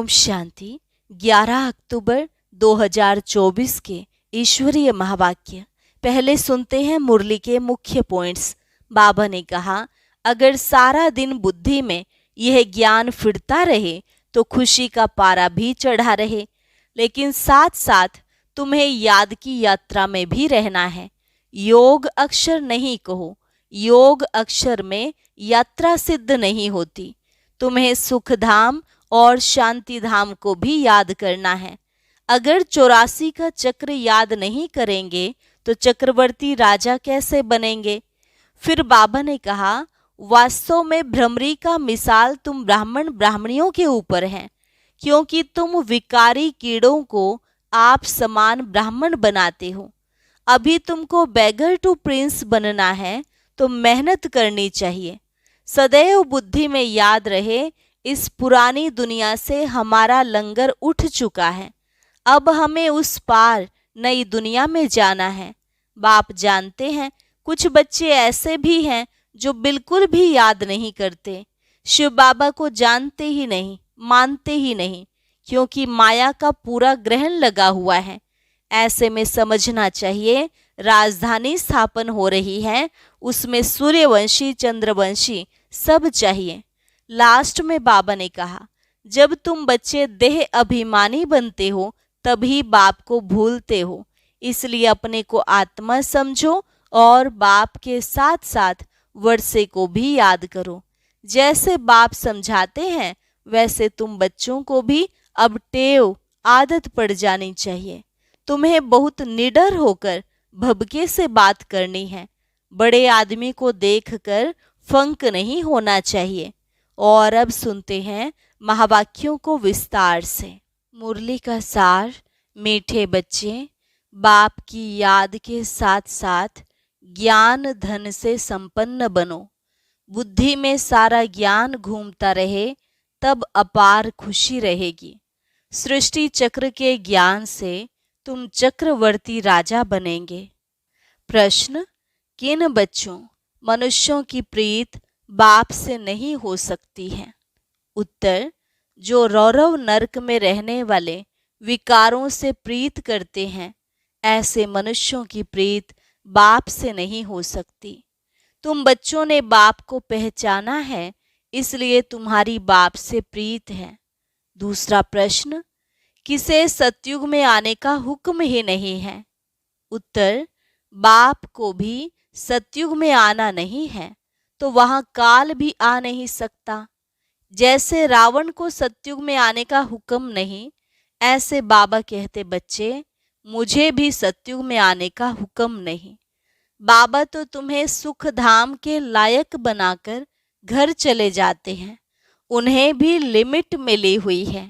ओम शांति। 11 अक्टूबर 2024 के ईश्वरीय महावाक्य। पहले सुनते हैं मुरली के मुख्य पॉइंट्स। बाबा ने कहा, अगर सारा दिन बुद्धि में यह ज्ञान फिरता रहे तो खुशी का पारा भी चढ़ा रहे, लेकिन साथ साथ तुम्हें याद की यात्रा में भी रहना है। योग अक्षर नहीं कहो, योग अक्षर में यात्रा सिद्ध नहीं होती। तुम्हें सुख धाम और शांति धाम को भी याद करना है। अगर 84 का चक्र याद नहीं करेंगे तो चक्रवर्ती राजा कैसे बनेंगे। फिर बाबा ने कहा, वास्तव में भ्रमरी का मिसाल तुम ब्राह्मण ब्राह्मणियों के ऊपर है, क्योंकि तुम विकारी कीड़ों को आप समान ब्राह्मण बनाते हो। अभी तुमको बैगर टू प्रिंस बनना है तो मेहनत करनी चाहिए। सदैव बुद्धि में याद रहे, इस पुरानी दुनिया से हमारा लंगर उठ चुका है, अब हमें उस पार नई दुनिया में जाना है। बाप जानते हैं कुछ बच्चे ऐसे भी हैं जो बिल्कुल भी याद नहीं करते, शिव बाबा को जानते ही नहीं, मानते ही नहीं, क्योंकि माया का पूरा ग्रहण लगा हुआ है। ऐसे में समझना चाहिए राजधानी स्थापन हो रही है, उसमें सूर्यवंशी चंद्रवंशी सब चाहिए। लास्ट में बाबा ने कहा, जब तुम बच्चे देह अभिमानी बनते हो तभी बाप को भूलते हो, इसलिए अपने को आत्मा समझो और बाप के साथ साथ वर्षे को भी याद करो। जैसे बाप समझाते हैं वैसे तुम बच्चों को भी अब टेव आदत पड़ जानी चाहिए। तुम्हें बहुत निडर होकर भबके से बात करनी है। बड़े आदमी को देखकर फंक नहीं होना चाहिए। और अब सुनते हैं महावाक्यों को विस्तार से। मुरली का सार। मीठे बच्चे, बाप की याद के साथ साथ ज्ञान धन से संपन्न बनो। बुद्धि में सारा ज्ञान घूमता रहे तब अपार खुशी रहेगी। सृष्टि चक्र के ज्ञान से तुम चक्रवर्ती राजा बनेंगे। प्रश्न, किन बच्चों मनुष्यों की प्रीत बाप से नहीं हो सकती है। उत्तर, जो रौरव नरक में रहने वाले विकारों से प्रीत करते हैं, ऐसे मनुष्यों की प्रीत बाप से नहीं हो सकती। तुम बच्चों ने बाप को पहचाना है, इसलिए तुम्हारी बाप से प्रीत है। दूसरा प्रश्न, किसे सतयुग में आने का हुक्म ही नहीं है। उत्तर, बाप को भी सतयुग में आना नहीं है तो वहां काल भी आ नहीं सकता। जैसे रावण को सतयुग में आने का हुक्म नहीं, ऐसे बाबा कहते, बच्चे मुझे भी सतयुग में आने का हुक्म नहीं। बाबा तो तुम्हें सुख धाम के लायक बनाकर घर चले जाते हैं, उन्हें भी लिमिट मिली हुई है।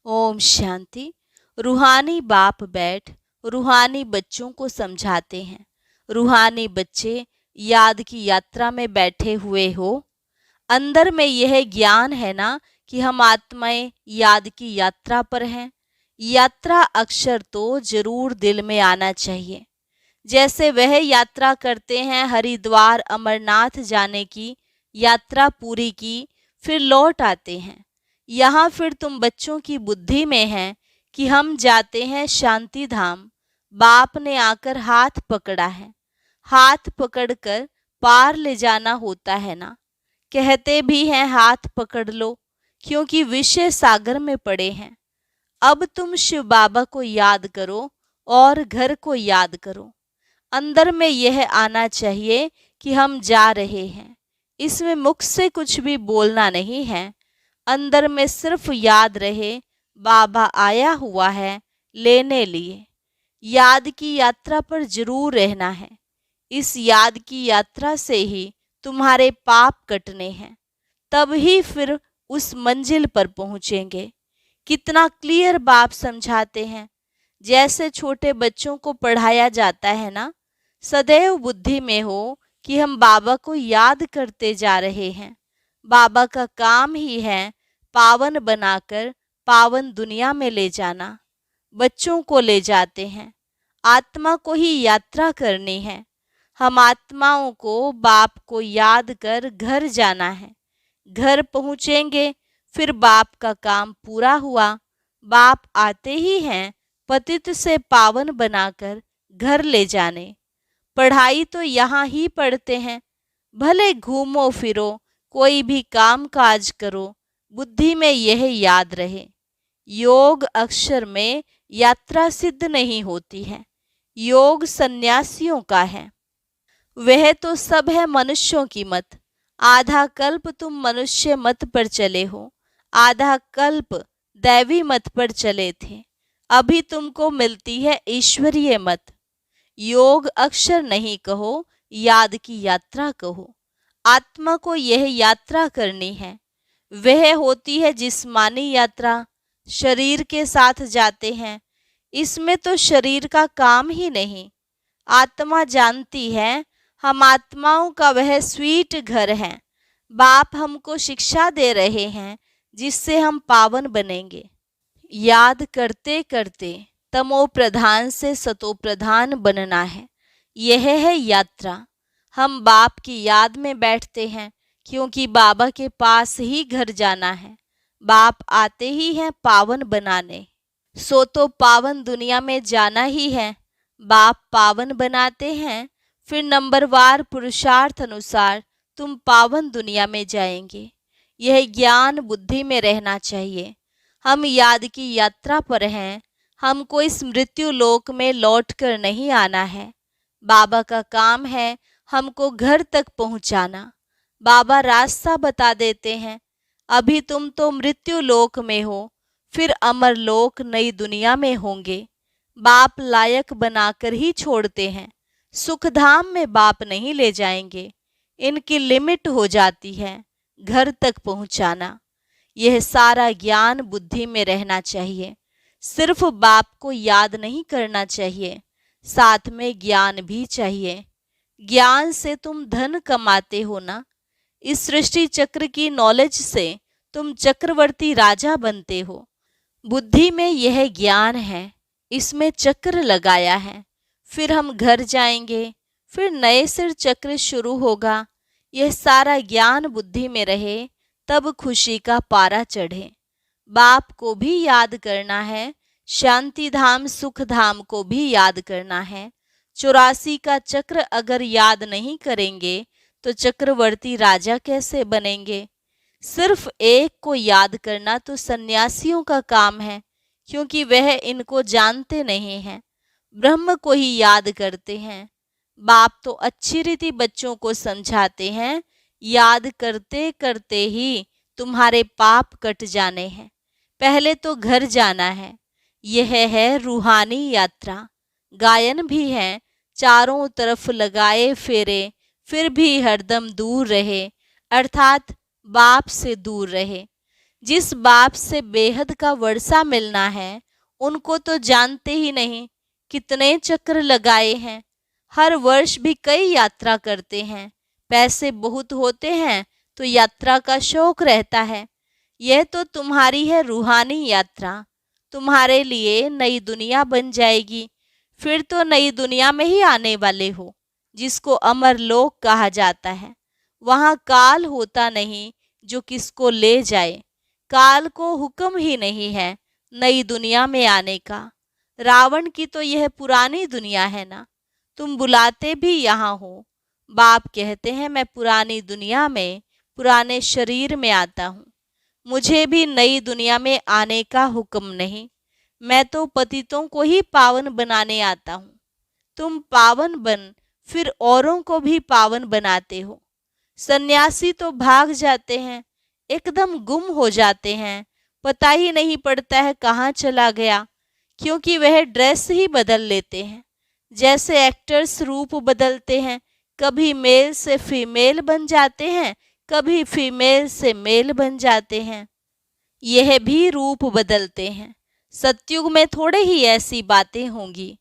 ओम शांति। रूहानी बाप बैठ रूहानी बच्चों को समझाते हैं। रूहानी बच्चे याद की यात्रा में बैठे हुए हो। अंदर में यह ज्ञान है ना कि हम आत्माएं याद की यात्रा पर हैं। यात्रा अक्षर तो जरूर दिल में आना चाहिए। जैसे वह यात्रा करते हैं हरिद्वार अमरनाथ जाने की, यात्रा पूरी की, फिर लौट आते हैं। यहाँ फिर तुम बच्चों की बुद्धि में है कि हम जाते हैं शांति धाम। बाप ने आकर हाथ पकड़ा है, हाथ पकड़कर पार ले जाना होता है ना। कहते भी हैं हाथ पकड़ लो, क्योंकि विषय सागर में पड़े हैं। अब तुम शिव बाबा को याद करो और घर को याद करो। अंदर में यह आना चाहिए कि हम जा रहे हैं, इसमें मुख से कुछ भी बोलना नहीं है। अंदर में सिर्फ याद रहे, बाबा आया हुआ है लेने लिए। याद की यात्रा पर जरूर रहना है। इस याद की यात्रा से ही तुम्हारे पाप कटने हैं, तब ही फिर उस मंजिल पर पहुंचेंगे। कितना क्लियर बाप समझाते हैं। जैसे छोटे बच्चों को पढ़ाया जाता है ना, सदैव बुद्धि में हो कि हम बाबा को याद करते जा रहे हैं। बाबा का काम ही है पावन बनाकर पावन दुनिया में ले जाना। बच्चों को ले जाते हैं, आत्मा को ही यात्रा करनी है। हम आत्माओं को बाप को याद कर घर जाना है। घर पहुँचेंगे फिर बाप का काम पूरा हुआ। बाप आते ही हैं पतित से पावन बनाकर घर ले जाने। पढ़ाई तो यहाँ ही पढ़ते हैं, भले घूमो फिरो, कोई भी काम काज करो, बुद्धि में यह याद रहे। योग अक्षर में यात्रा सिद्ध नहीं होती है, योग सन्यासियों का है। वह तो सब है मनुष्यों की मत। आधा कल्प तुम मनुष्य मत पर चले हो, आधा कल्प दैवी मत पर चले थे। अभी तुमको मिलती है ईश्वरीय मत। योग अक्षर नहीं कहो, याद की यात्रा कहो। आत्मा को यह यात्रा करनी है। वह होती है जिस्मानी यात्रा, शरीर के साथ जाते हैं। इसमें तो शरीर का काम ही नहीं। आत्मा जानती है हम आत्माओं का वह स्वीट घर है। बाप हमको शिक्षा दे रहे हैं जिससे हम पावन बनेंगे। याद करते करते तमो प्रधान से सतो प्रधान बनना है, यह है यात्रा। हम बाप की याद में बैठते हैं क्योंकि बाबा के पास ही घर जाना है। बाप आते ही हैं पावन बनाने, सो तो पावन दुनिया में जाना ही है। बाप पावन बनाते हैं, फिर नंबरवार पुरुषार्थ अनुसार तुम पावन दुनिया में जाएंगे। यह ज्ञान बुद्धि में रहना चाहिए। हम याद की यात्रा पर हैं। हमको इस मृत्यु लोक में लौट कर नहीं आना है। बाबा का काम है हमको घर तक पहुंचाना। बाबा रास्ता बता देते हैं। अभी तुम तो मृत्यु लोक में हो, फिर अमर लोक नई दुनिया में होंगे। बाप लायक बनाकर ही छोड़ते हैं। सुखधाम में बाप नहीं ले जाएंगे, इनकी लिमिट हो जाती है घर तक पहुंचाना। यह सारा ज्ञान बुद्धि में रहना चाहिए। सिर्फ बाप को याद नहीं करना चाहिए, साथ में ज्ञान भी चाहिए। ज्ञान से तुम धन कमाते हो ना। इस सृष्टि चक्र की नॉलेज से तुम चक्रवर्ती राजा बनते हो। बुद्धि में यह ज्ञान है, इसमें चक्र लगाया है। फिर हम घर जाएंगे, फिर नए सिर चक्र शुरू होगा। यह सारा ज्ञान बुद्धि में रहे, तब खुशी का पारा चढ़े। बाप को भी याद करना है, शांति धाम सुख धाम को भी याद करना है। 84 का चक्र अगर याद नहीं करेंगे तो चक्रवर्ती राजा कैसे बनेंगे। सिर्फ एक को याद करना तो सन्यासियों का काम है, क्योंकि वह इनको जानते नहीं हैं, ब्रह्म को ही याद करते हैं। बाप तो अच्छी रीति बच्चों को समझाते हैं, याद करते करते ही तुम्हारे पाप कट जाने हैं। पहले तो घर जाना है, यह है रूहानी यात्रा। गायन भी है, चारों तरफ लगाए फेरे, फिर भी हरदम दूर रहे, अर्थात बाप से दूर रहे। जिस बाप से बेहद का वर्षा मिलना है, उनको तो जानते ही नहीं। कितने चक्र लगाए हैं, हर वर्ष भी कई यात्रा करते हैं। पैसे बहुत होते हैं तो यात्रा का शौक रहता है। यह तो तुम्हारी है रूहानी यात्रा। तुम्हारे लिए नई दुनिया बन जाएगी। फिर तो नई दुनिया में ही आने वाले हो, जिसको अमर लोक कहा जाता है। वहाँ काल होता नहीं जो किसको ले जाए। काल को हुक्म ही नहीं है नई दुनिया में आने का। रावण की तो यह पुरानी दुनिया है ना, तुम बुलाते भी यहाँ हो। बाप कहते हैं मैं पुरानी दुनिया में पुराने शरीर में आता हूँ, मुझे भी नई दुनिया में आने का हुक्म नहीं। मैं तो पतितों को ही पावन बनाने आता हूँ। तुम पावन बन फिर औरों को भी पावन बनाते हो। सन्यासी तो भाग जाते हैं, एकदम गुम हो जाते हैं, पता ही नहीं पड़ता है कहाँ चला गया, क्योंकि वह ड्रेस ही बदल लेते हैं। जैसे एक्टर्स रूप बदलते हैं, कभी मेल से फीमेल बन जाते हैं, कभी फीमेल से मेल बन जाते हैं। यह भी रूप बदलते हैं। सतयुग में थोड़े ही ऐसी बातें होंगी।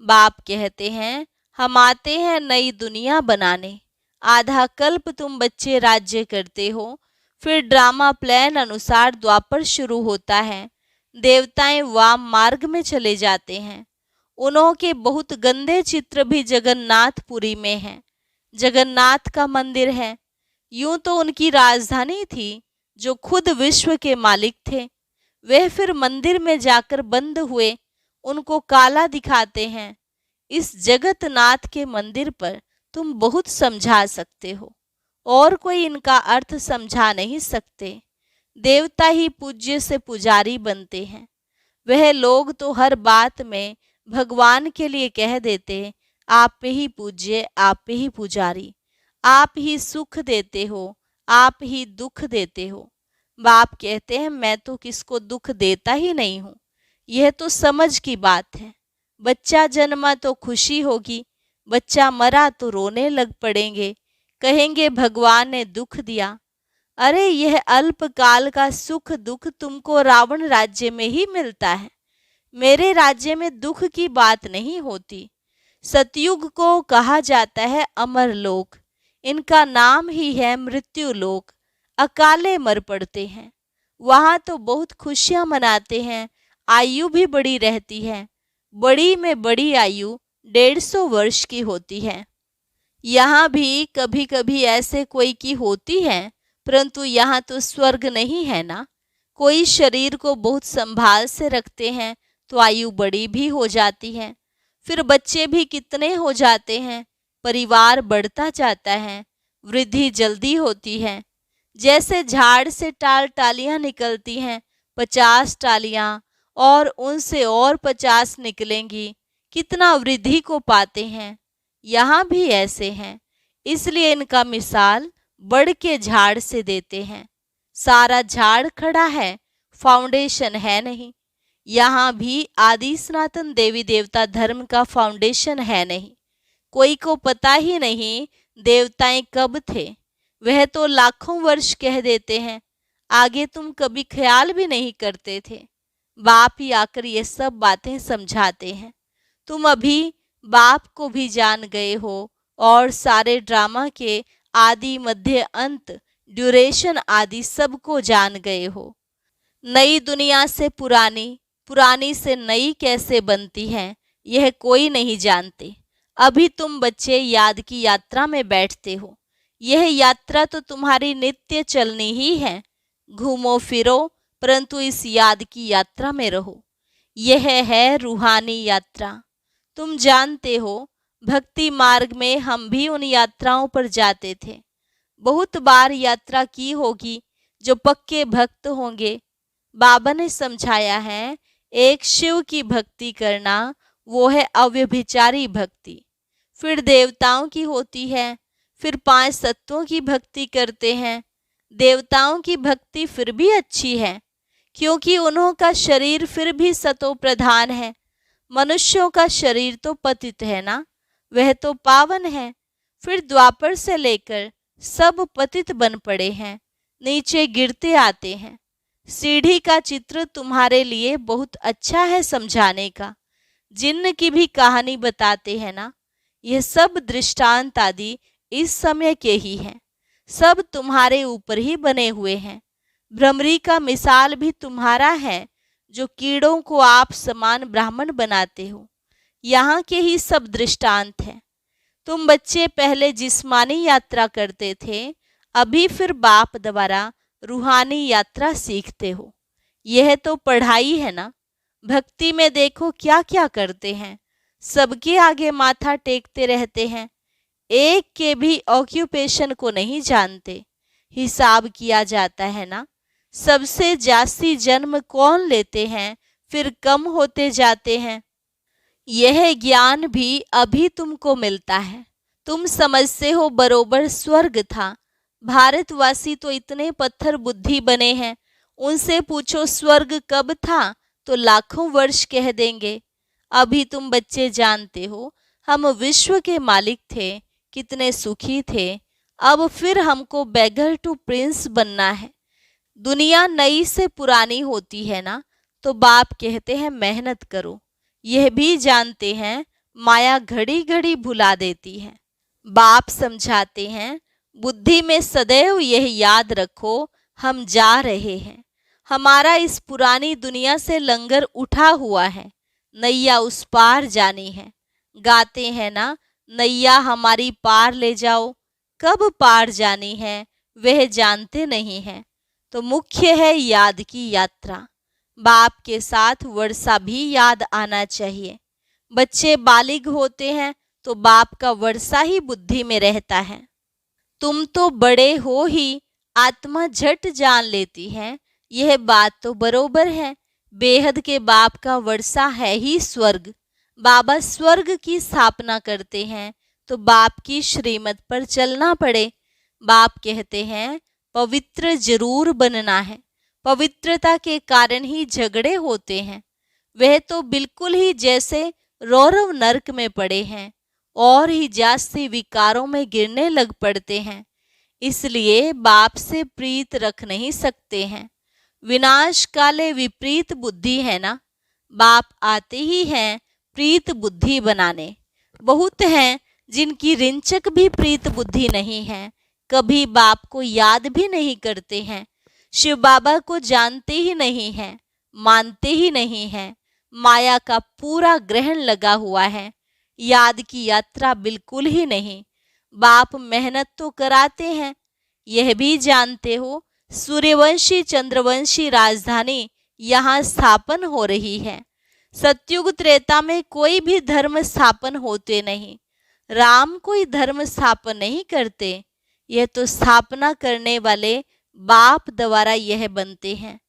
बाप कहते हैं हम आते हैं नई दुनिया बनाने। आधा कल्प तुम बच्चे राज्य करते हो, फिर ड्रामा प्लान अनुसार द्वापर शुरू होता है। देवताएं वाम मार्ग में चले जाते हैं। उन्हों के बहुत गंदे चित्र भी जगन्नाथपुरी में हैं। जगन्नाथ का मंदिर है। यूं तो उनकी राजधानी थी, जो खुद विश्व के मालिक थे, वह फिर मंदिर में जाकर बंद हुए, उनको काला दिखाते हैं। इस जगतनाथ के मंदिर पर तुम बहुत समझा सकते हो, और कोई इनका अर्थ समझा नहीं सकते। देवता ही पूज्य से पुजारी बनते हैं। वह लोग तो हर बात में भगवान के लिए कह देते, आप ही पूज्य, आप ही पुजारी, आप ही सुख देते हो, आप ही दुख देते हो। बाप कहते हैं, मैं तो किसको दुख देता ही नहीं हूँ। यह तो समझ की बात है। बच्चा जन्मा तो खुशी होगी, बच्चा मरा तो रोने लग पड़ेंगे, कहेंगे भगवान ने दुख दिया। अरे यह अल्पकाल का सुख दुख तुमको रावण राज्य में ही मिलता है। मेरे राज्य में दुख की बात नहीं होती। सतयुग को कहा जाता है अमर लोक, इनका नाम ही है मृत्यु लोक। अकाले मर पड़ते हैं। वहाँ तो बहुत खुशियाँ मनाते हैं, आयु भी बड़ी रहती है। बड़ी में बड़ी आयु 150 वर्ष की होती है। यहाँ भी कभी कभी ऐसे कोई की होती है, परंतु यहाँ तो स्वर्ग नहीं है ना। कोई शरीर को बहुत संभाल से रखते हैं तो आयु बड़ी भी हो जाती है। फिर बच्चे भी कितने हो जाते हैं, परिवार बढ़ता जाता है, वृद्धि जल्दी होती है। जैसे झाड़ से टालियां निकलती हैं, 50 टालियां, और उनसे और 50 निकलेंगी, कितना वृद्धि को पाते हैं। यहाँ भी ऐसे हैं, इसलिए इनका मिसाल बढ़ के झाड़ से देते हैं। सारा झाड़ खड़ा है, फाउंडेशन है नहीं। यहाँ भी आदि सनातन देवी देवता धर्म का फाउंडेशन है नहीं। कोई को पता ही नहीं देवताएं कब थे, वह तो लाखों वर्ष कह देते हैं। आगे तुम कभी ख्याल भी नहीं करते थे। बाप ही आकर ये सब बातें समझाते हैं। तुम अभी बाप को भी जान गए हो, और सारे ड्रामा के आदि मध्य अंत ड्यूरेशन आदि सबको जान गए हो। नई दुनिया से पुरानी, पुरानी से नई कैसे बनती है, यह कोई नहीं जानते। अभी तुम बच्चे याद की यात्रा में बैठते हो। यह यात्रा तो तुम्हारी नित्य चलनी ही है। घूमो फिरो, परंतु इस याद की यात्रा में रहो। यह है रूहानी यात्रा। तुम जानते हो, भक्ति मार्ग में हम भी उन यात्राओं पर जाते थे। बहुत बार यात्रा की होगी जो पक्के भक्त होंगे। बाबा ने समझाया है, एक शिव की भक्ति करना, वो है अव्यभिचारी भक्ति। फिर देवताओं की होती है, फिर 5 तत्वों की भक्ति करते हैं। देवताओं की भक्ति फिर भी अच्छी है, क्योंकि उन्हों का शरीर फिर भी सतो प्रधान है। मनुष्यों का शरीर तो पतित है ना, वह तो पावन है। फिर द्वापर से लेकर सब पतित बन पड़े हैं, नीचे गिरते आते हैं। सीढ़ी का चित्र तुम्हारे लिए बहुत अच्छा है समझाने का। जिन्न की भी कहानी बताते हैं ना, यह सब दृष्टांत आदि इस समय के ही हैं। सब तुम्हारे ऊपर ही बने हुए हैं। भ्रमरी का मिसाल भी तुम्हारा है, जो कीड़ों को आप समान ब्राह्मण बनाते हो। यहाँ के ही सब दृष्टांत हैं। तुम बच्चे पहले जिस्मानी यात्रा करते थे, अभी फिर बाप द्वारा रूहानी यात्रा सीखते हो। यह तो पढ़ाई है ना। भक्ति में देखो क्या क्या करते हैं। सबके आगे माथा टेकते रहते हैं। एक के भी ऑक्यूपेशन को नहीं जानते। हिसाब किया जाता है ना, सबसे जास्ती जन्म कौन लेते हैं, फिर कम होते जाते हैं। यह ज्ञान भी अभी तुमको मिलता है। तुम समझते हो बरोबर स्वर्ग था। भारतवासी तो इतने पत्थर बुद्धि बने हैं, उनसे पूछो स्वर्ग कब था तो लाखों वर्ष कह देंगे। अभी तुम बच्चे जानते हो, हम विश्व के मालिक थे, कितने सुखी थे। अब फिर हमको बेगर टू प्रिंस बनना है। दुनिया नई से पुरानी होती है ना, तो बाप कहते हैं मेहनत करो। यह भी जानते हैं माया घड़ी घड़ी भुला देती है। बाप समझाते हैं, बुद्धि में सदैव यह याद रखो, हम जा रहे हैं। हमारा इस पुरानी दुनिया से लंगर उठा हुआ है, नैया उस पार जानी है। गाते हैं ना, नैया हमारी पार ले जाओ। कब पार जानी है वह जानते नहीं हैं। तो मुख्य है याद की यात्रा। बाप के साथ वर्षा भी याद आना चाहिए। बच्चे बालिग होते हैं तो बाप का वर्षा ही बुद्धि में रहता है। तुम तो बड़े हो ही, आत्मा झट जान लेती है। यह बात तो बरोबर है। बेहद के बाप का वर्षा है ही स्वर्ग। बाबा स्वर्ग की स्थापना करते हैं तो बाप की श्रीमत पर चलना पड़े। बाप कहते हैं पवित्र जरूर बनना है। पवित्रता के कारण ही झगड़े होते हैं। वह तो बिल्कुल ही जैसे रौरव नरक में पड़े हैं और ही जास्ती विकारों में गिरने लग पड़ते हैं। इसलिए बाप से प्रीत रख नहीं सकते हैं। विनाश काले विपरीत बुद्धि है ना। बाप आते ही हैं प्रीत बुद्धि बनाने। बहुत हैं जिनकी रिंचक भी प्रीत बुद्धि नहीं है, कभी बाप को याद भी नहीं करते हैं, शिव बाबा को जानते ही नहीं हैं, मानते ही नहीं हैं। माया का पूरा ग्रहण लगा हुआ है। याद की यात्रा बिल्कुल ही नहीं। बाप मेहनत तो कराते हैं। यह भी जानते हो सूर्यवंशी चंद्रवंशी राजधानी यहाँ स्थापन हो रही है। सतयुग त्रेता में कोई भी धर्म स्थापन होते नहीं। राम कोई धर्म स्थापन नहीं करते। यह तो स्थापना करने वाले बाप द्वारा यह बनते हैं।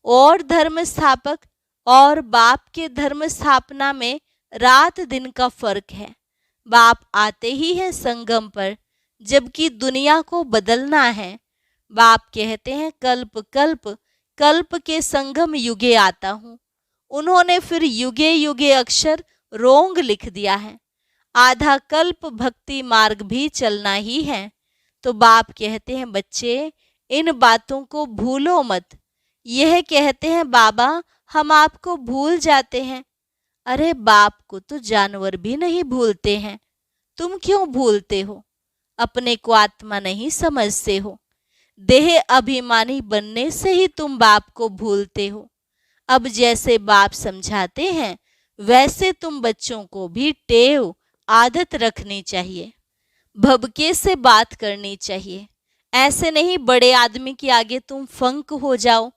और धर्म स्थापक और बाप के धर्म स्थापना में रात दिन का फर्क है। बाप आते ही है संगम पर, जबकि दुनिया को बदलना है। बाप कहते हैं कल्प कल्प कल्प के संगम युगे आता हूँ। उन्होंने फिर युगे युगे अक्षर रोंग लिख दिया है। आधा कल्प भक्ति मार्ग भी चलना ही है। तो बाप कहते हैं बच्चे इन बातों को भूलो मत। यह कहते हैं बाबा हम आपको भूल जाते हैं। अरे बाप को तो जानवर भी नहीं भूलते हैं। तुम क्यों भूलते हो? अपने को आत्मा नहीं समझते हो। देह अभिमानी बनने से ही तुम बाप को भूलते हो। अब जैसे बाप समझाते हैं वैसे तुम बच्चों को भी टेव आदत रखनी चाहिए। भबके से बात करनी चाहिए। ऐसे नहीं बड़े आदमी के आगे तुम फंक हो जाओ।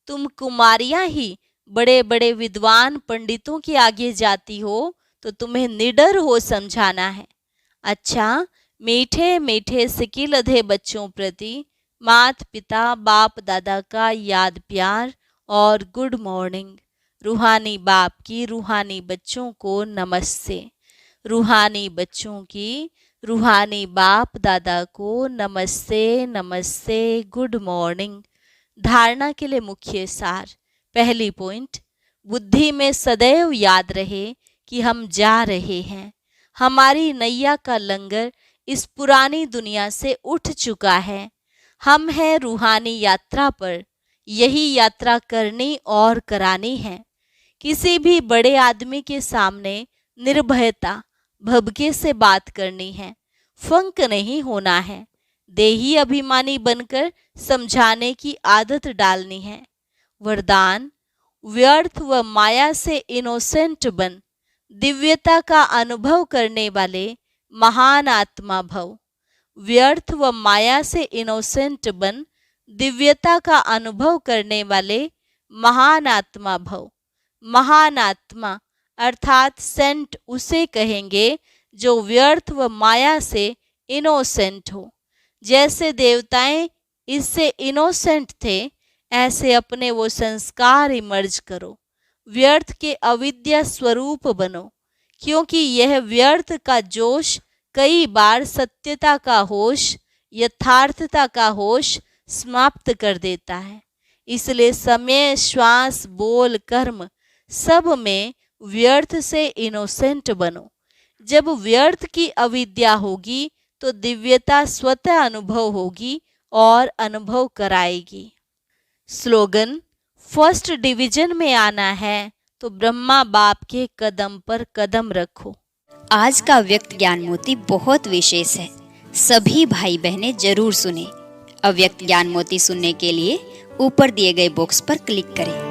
तुम कुमारियां ही बड़े बड़े विद्वान पंडितों के आगे जाती हो तो तुम्हें निडर हो समझाना है। अच्छा, मीठे मीठे सिकिल अधे बच्चों प्रति मात पिता बाप दादा का याद प्यार और गुड मॉर्निंग। रूहानी बाप की रूहानी बच्चों को नमस्ते। रूहानी बच्चों की रूहानी बाप दादा को नमस्ते नमस्ते गुड मॉर्निंग। धारणा के लिए मुख्य सार। पहली पॉइंट, बुद्धि में सदैव याद रहे कि हम जा रहे हैं। हमारी नैया का लंगर इस पुरानी दुनिया से उठ चुका है। हम हैं रूहानी यात्रा पर। यही यात्रा करनी और करानी है। किसी भी बड़े आदमी के सामने निर्भयता भबके से बात करनी है। फंक नहीं होना है। देही अभिमानी बनकर समझाने की आदत डालनी है। वरदान, व्यर्थ व माया से इनोसेंट बन, दिव्यता का अनुभव करने वाले महान आत्मा भव। व्यर्थ व माया से इनोसेंट बन, दिव्यता का अनुभव करने वाले महान आत्मा भव। महान आत्मा अर्थात सेंट उसे कहेंगे जो व्यर्थ व माया से इनोसेंट हो। जैसे देवताएं इससे इनोसेंट थे, ऐसे अपने वो संस्कार इमर्ज करो। व्यर्थ के अविद्या स्वरूप बनो, क्योंकि यह व्यर्थ का जोश कई बार सत्यता का होश, यथार्थता का होश समाप्त कर देता है। इसलिए समय, श्वास, बोल, कर्म सब में व्यर्थ से इनोसेंट बनो। जब व्यर्थ की अविद्या होगी तो दिव्यता स्वतः अनुभव होगी और अनुभव कराएगी। स्लोगन, फर्स्ट डिवीजन में आना है तो ब्रह्मा बाप के कदम पर कदम रखो। आज का व्यक्त ज्ञान मोती बहुत विशेष है। सभी भाई बहनें जरूर सुने। अव्यक्त ज्ञान मोती सुनने के लिए ऊपर दिए गए बॉक्स पर क्लिक करें।